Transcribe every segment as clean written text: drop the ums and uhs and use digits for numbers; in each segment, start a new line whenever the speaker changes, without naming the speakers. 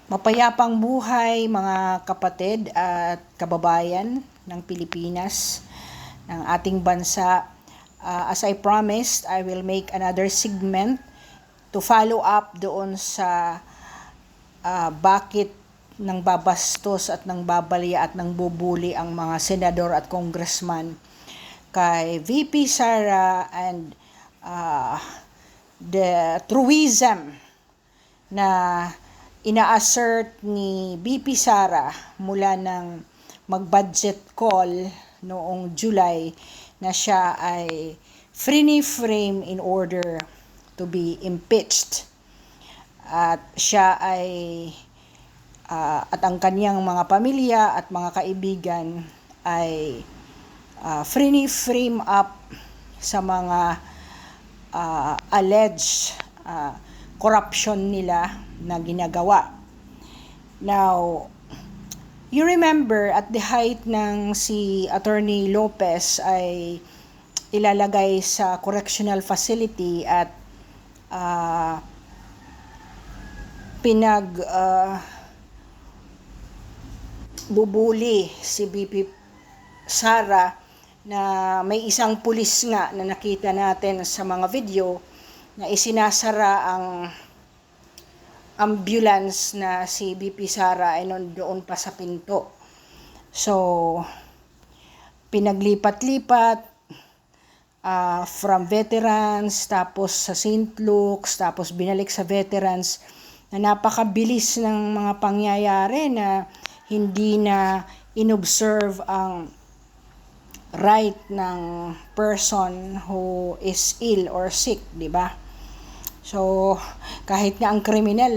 Mapayapang buhay mga kapatid at kababayan ng Pilipinas, ng ating bansa. As I promised, I will make another segment to follow up doon sa bakit nang babastos at nang babalya at nang bubuli ang mga senador at congressman kay VP Sara and the truism na ina-assert ni BP Sara mula ng mag-budget call noong July na siya ay frame in order to be impeached. At siya ay at ang kaniyang mga pamilya at mga kaibigan ay frame up sa mga alleged corruption nila na ginagawa. Now, you remember at the height ng si Attorney Lopez ay ilalagay sa correctional facility at bubuli si BP Sara na may isang pulis nga na nakita natin sa mga video na isinasara ang ambulance na si BP Sara ay doon pa sa pinto. So, pinaglipat-lipat from veterans, tapos sa St. Luke's, tapos binalik sa veterans, na napakabilis ng mga pangyayari na hindi na inobserve ang right ng person who is ill or sick, di ba? So, kahit nga ang kriminal,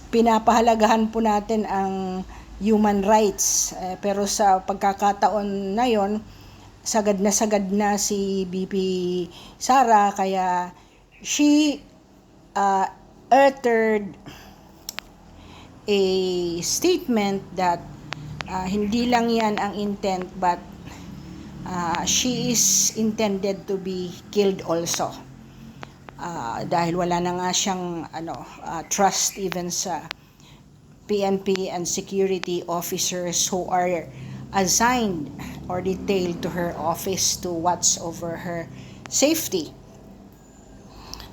pinapahalagahan po natin ang human rights. Pero sa pagkakataon na yon, sagad na si BP Sara, kaya she uttered a statement that hindi lang yan ang intent, but she is intended to be killed also. Dahil wala na nga siyang trust even sa PNP and security officers who are assigned or detailed to her office to watch over her safety.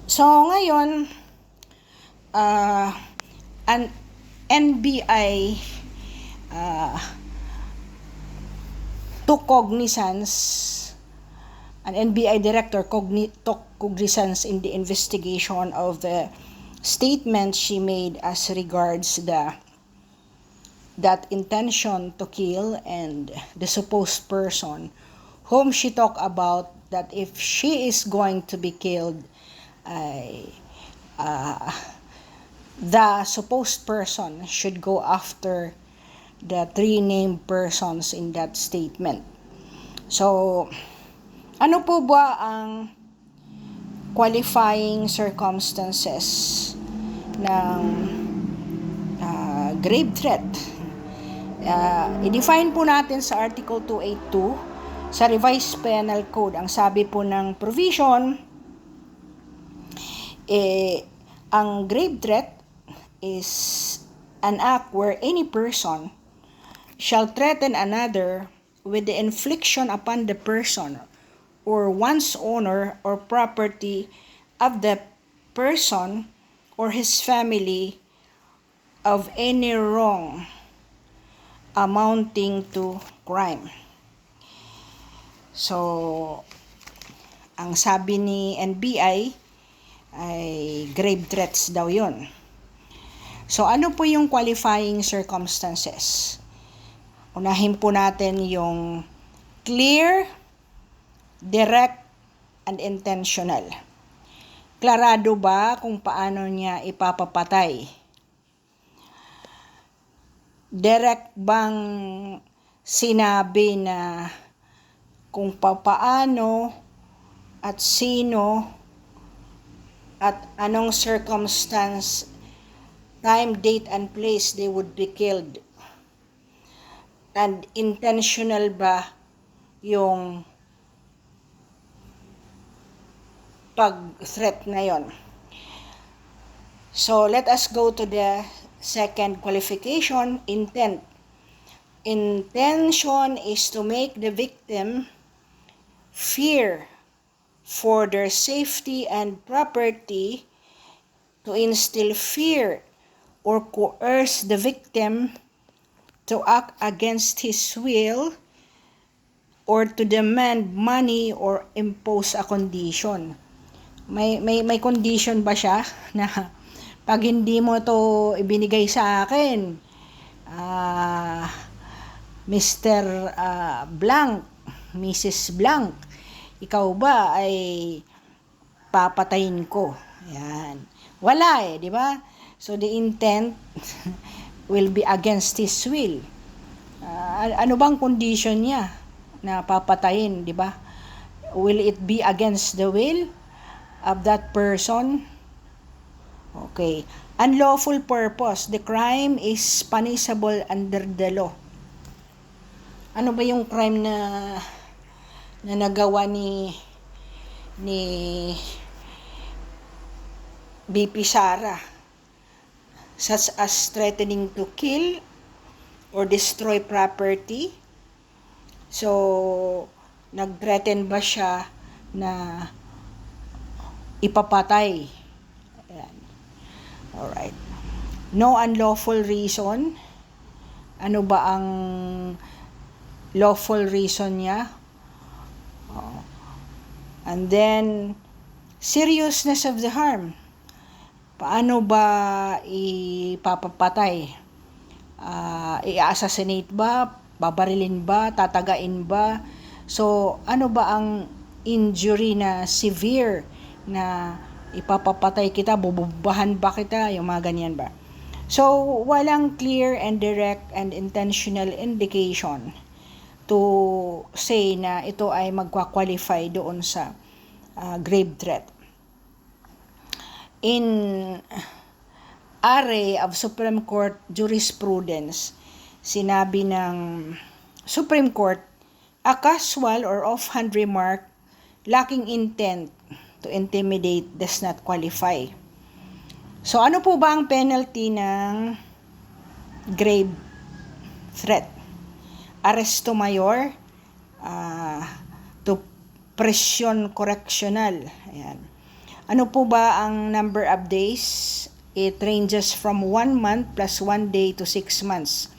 So ngayon, an NBI took cognizance, an NBI director took cognizance in the investigation of the statement she made as regards that intention to kill, and the supposed person whom she talked about that if she is going to be killed, the supposed person should go after the three named persons in that statement. So, ano po ba ang qualifying circumstances ng grave threat? I-define po natin sa Article 282 sa Revised Penal Code. Ang sabi po ng provision, ang grave threat is an act where any person shall threaten another with the infliction upon the person or one's honor or property of the person or his family of any wrong amounting to crime. So, ang sabi ni NBI ay grave threats daw yun. So, ano po yung qualifying circumstances? Unahin po natin yung clear, direct, and intentional. Klarado ba kung paano niya ipapapatay? Direct bang sinabi na kung paano at sino at anong circumstance, time, date, and place they would be killed? And intentional ba yung pag-threat na yon? So let us go to the second qualification, intent. Intention is to make the victim fear for their safety and property, to instill fear or coerce the victim to act against his will, or to demand money or impose a condition. May condition ba siya na pag hindi mo to ibinigay sa akin, Mr. Blank, Mrs. Blank, ikaw ba ay papatayin ko? Yan. Wala di ba? So the intent will be against his will. Ano bang condition niya na papatayin, di ba? Will it be against the will of that person? Okay. Unlawful purpose. The crime is punishable under the law. Ano ba yung crime na nagawa ni BP Sara? Such as threatening to kill or destroy property. So, nag-threaten ba siya na ipapatay? Ayan. Alright. No unlawful reason. Ano ba ang lawful reason niya? And then, seriousness of the harm. Paano ba ipapapatay? I-assassinate ba? Babarilin ba? Tatagain ba? So, ano ba ang injury na severe na ipapapatay kita? Bububahan ba kita? Yung mga ganyan ba? So, walang clear and direct and intentional indication to say na ito ay magkwa-qualify doon sa grave threat. In array of Supreme Court jurisprudence, sinabi ng Supreme Court, a casual or offhand remark lacking intent to intimidate does not qualify. So ano po ba ang penalty ng grave threat? Arresto mayor to presyon correctional. Ayan. Ano po ba ang number of days? It ranges from 1 month plus 1 day to 6 months.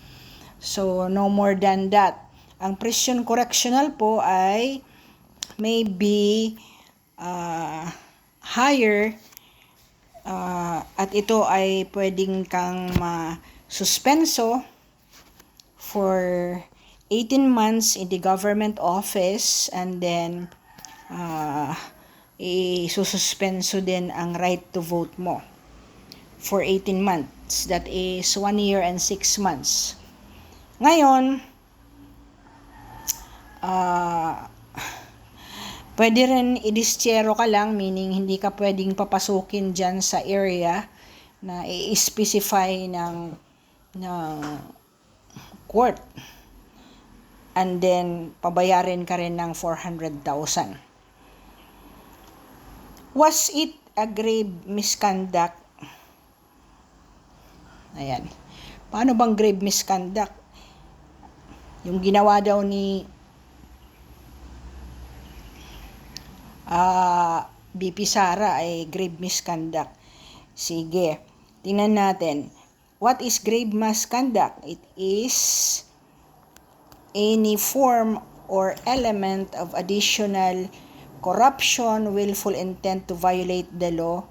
So, no more than that. Ang presyon correctional po ay maybe higher at ito ay pwedeng kang ma-suspenso for 18 months in the government office, and then isususpenso din ang right to vote mo for 18 months. That is 1 year and 6 months. Ngayon, pwede rin i-dischero ka lang, meaning hindi ka pwedeng papasukin dyan sa area na i-specify ng court. And then, pabayarin ka rin ng 400,000. Was it a grave misconduct? Ayan. Paano bang grave misconduct? Yung ginawa daw ni BP Sara ay grave misconduct. Sige. Tingnan natin. What is grave misconduct? It is any form or element of additional corruption, willful intent to violate the law,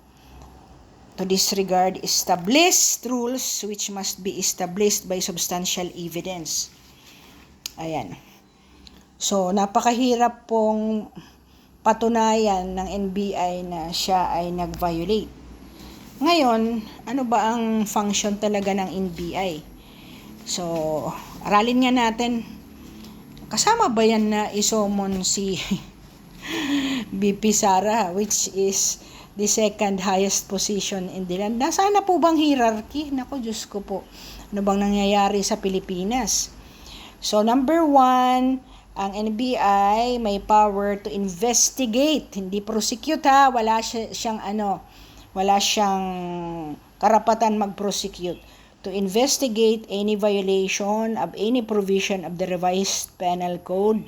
to disregard established rules which must be established by substantial evidence. Ayan. So, napakahirap pong patunayan ng NBI na siya ay nag-violate. Ngayon, ano ba ang function talaga ng NBI? So, aralin nga natin. Kasama ba yan na isomon si BP Sara, which is the second highest position in the land? Nasaan na po bang hierarchy? Naku, Diyos ko po. Ano bang nangyayari sa Pilipinas? So, number 1, ang NBI may power to investigate, hindi prosecute ha. Wala siyang karapatan mag-prosecute to investigate any violation of any provision of the revised penal code,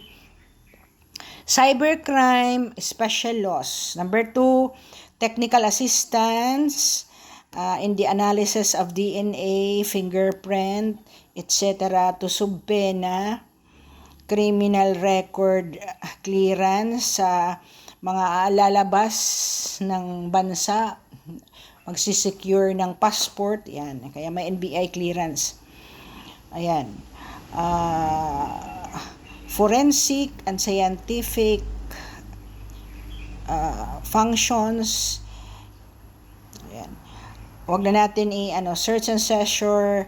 cybercrime, special laws. Number 2, technical assistance in the analysis of DNA, fingerprint, etc. to subpena, criminal record clearance sa mga lalabas ng bansa, magsisecure ng passport, yan. Kaya may NBI clearance. Ayan. Forensic and scientific functions. Ayan. Huwag na natin search and seizure,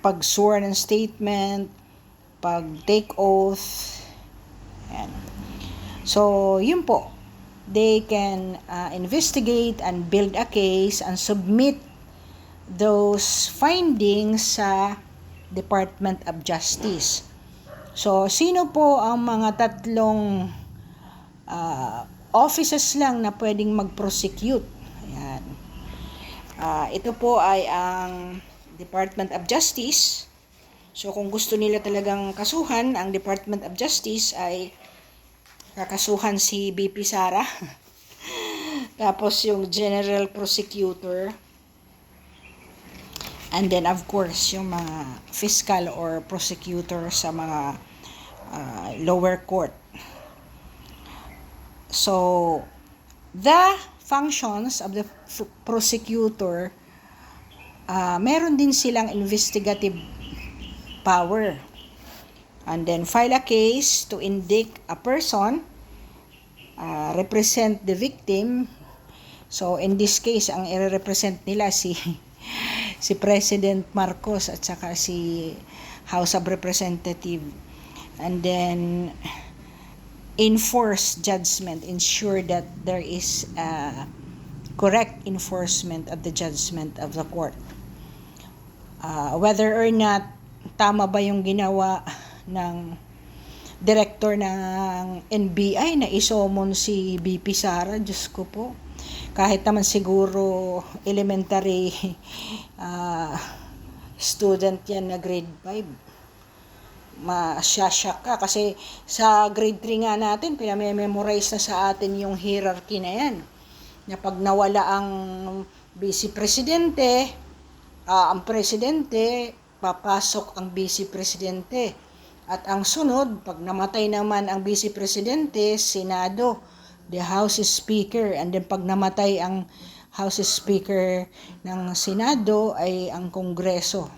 pag sworn and statement, pag take oath. Ayan. So, yun po. They can investigate and build a case and submit those findings sa Department of Justice. So, sino po ang mga tatlong offices lang na pwedeng mag-prosecute? Ayan. Ito po ay ang Department of Justice. So, kung gusto nila talagang kasuhan, ang Department of Justice ay kakasuhan si BP Sara. Tapos yung General Prosecutor. And then, of course, yung mga fiscal or prosecutor sa mga lower court. So, the functions of the prosecutor, meron din silang investigative power. And then, file a case to indict a person, represent the victim. So, in this case, ang i-represent nila si President Marcos at saka si House of Representative. And then, enforce judgment, ensure that there is correct enforcement of the judgment of the court. Whether or not tama ba yung ginawa ng director ng NBI na isomon si BP Sara, Diyos ko po. Kahit naman siguro elementary student yan na grade 5. Masyasyak ka kasi sa grade 3 nga natin, pinamemorize na sa atin yung hierarchy na yan. Na pag nawala ang vice presidente, ang presidente, papasok ang vice presidente. At ang sunod, pag namatay naman ang vice presidente, Senado, the House Speaker. And then pag namatay ang House Speaker ng Senado ay ang Kongreso.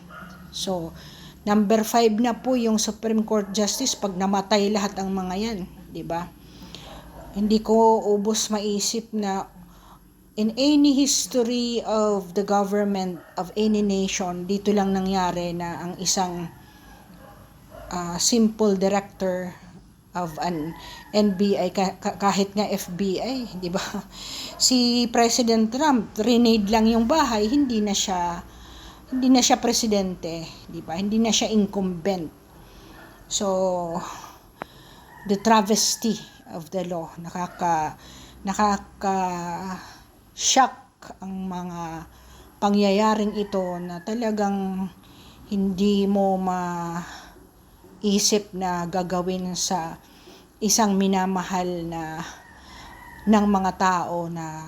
So, number 5 na po yung Supreme Court Justice pag namatay lahat ang mga yan, di ba? Hindi ko ubos maisip na in any history of the government of any nation, dito lang nangyari na ang isang simple director of an NBI, kahit nga FBI, di ba? Si President Trump, renade lang yung bahay, hindi na siya presidente, di ba? Hindi na siya incumbent. So, the travesty of the law, nakaka-shock ang mga pangyayaring ito na talagang hindi mo isip na gagawin sa isang minamahal na ng mga tao na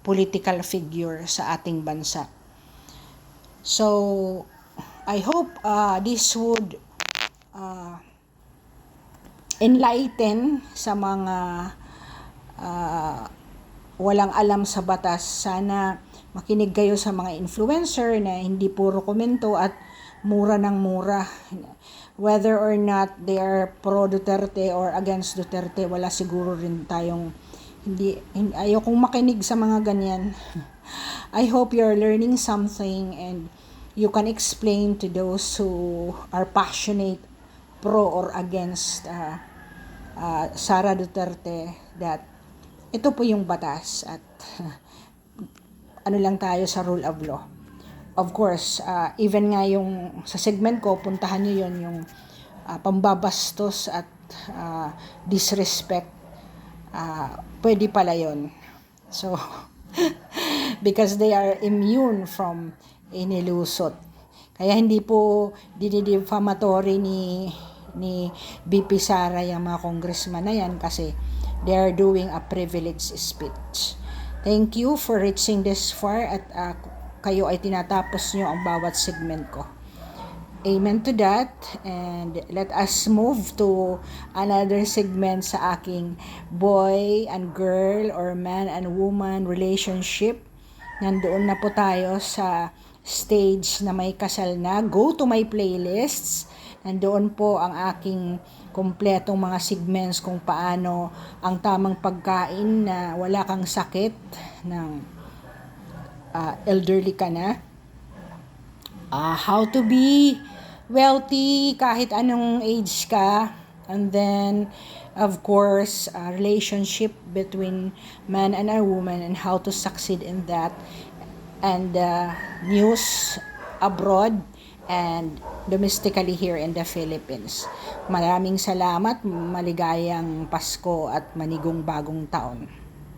political figure sa ating bansa. So, I hope this would enlighten sa mga walang alam sa batas. Sana makinig kayo sa mga influencer na hindi puro komento at mura ng mura. Whether or not they are pro Duterte or against Duterte, wala siguro rin tayong ayokong makinig sa mga ganyan. I hope you're learning something and you can explain to those who are passionate pro or against Sara Duterte that ito po yung batas at ano lang tayo sa rule of law. Of course, even nga yung sa segment ko, puntahan nyo yun, yung pambabastos at disrespect, pwede pala yun. So, because they are immune from inilusot. Kaya hindi po dinidefamatory ni BP Sara yung mga congressman na yan kasi they are doing a privileged speech. Thank you for reaching this far at kayo ay tinatapos nyo ang bawat segment ko. Amen to that, and let us move to another segment sa aking boy and girl or man and woman relationship. Nandoon na po tayo sa stage na may kasal na. Go to my playlists. Nandoon po ang aking kompletong mga segments kung paano ang tamang pagkain na wala kang sakit ng elderly ka na. How to be wealthy kahit anong age ka, and then of course relationship between man and a woman and how to succeed in that, and news abroad and domestically here in the Philippines. Maraming salamat, maligayang Pasko at manigong bagong taon.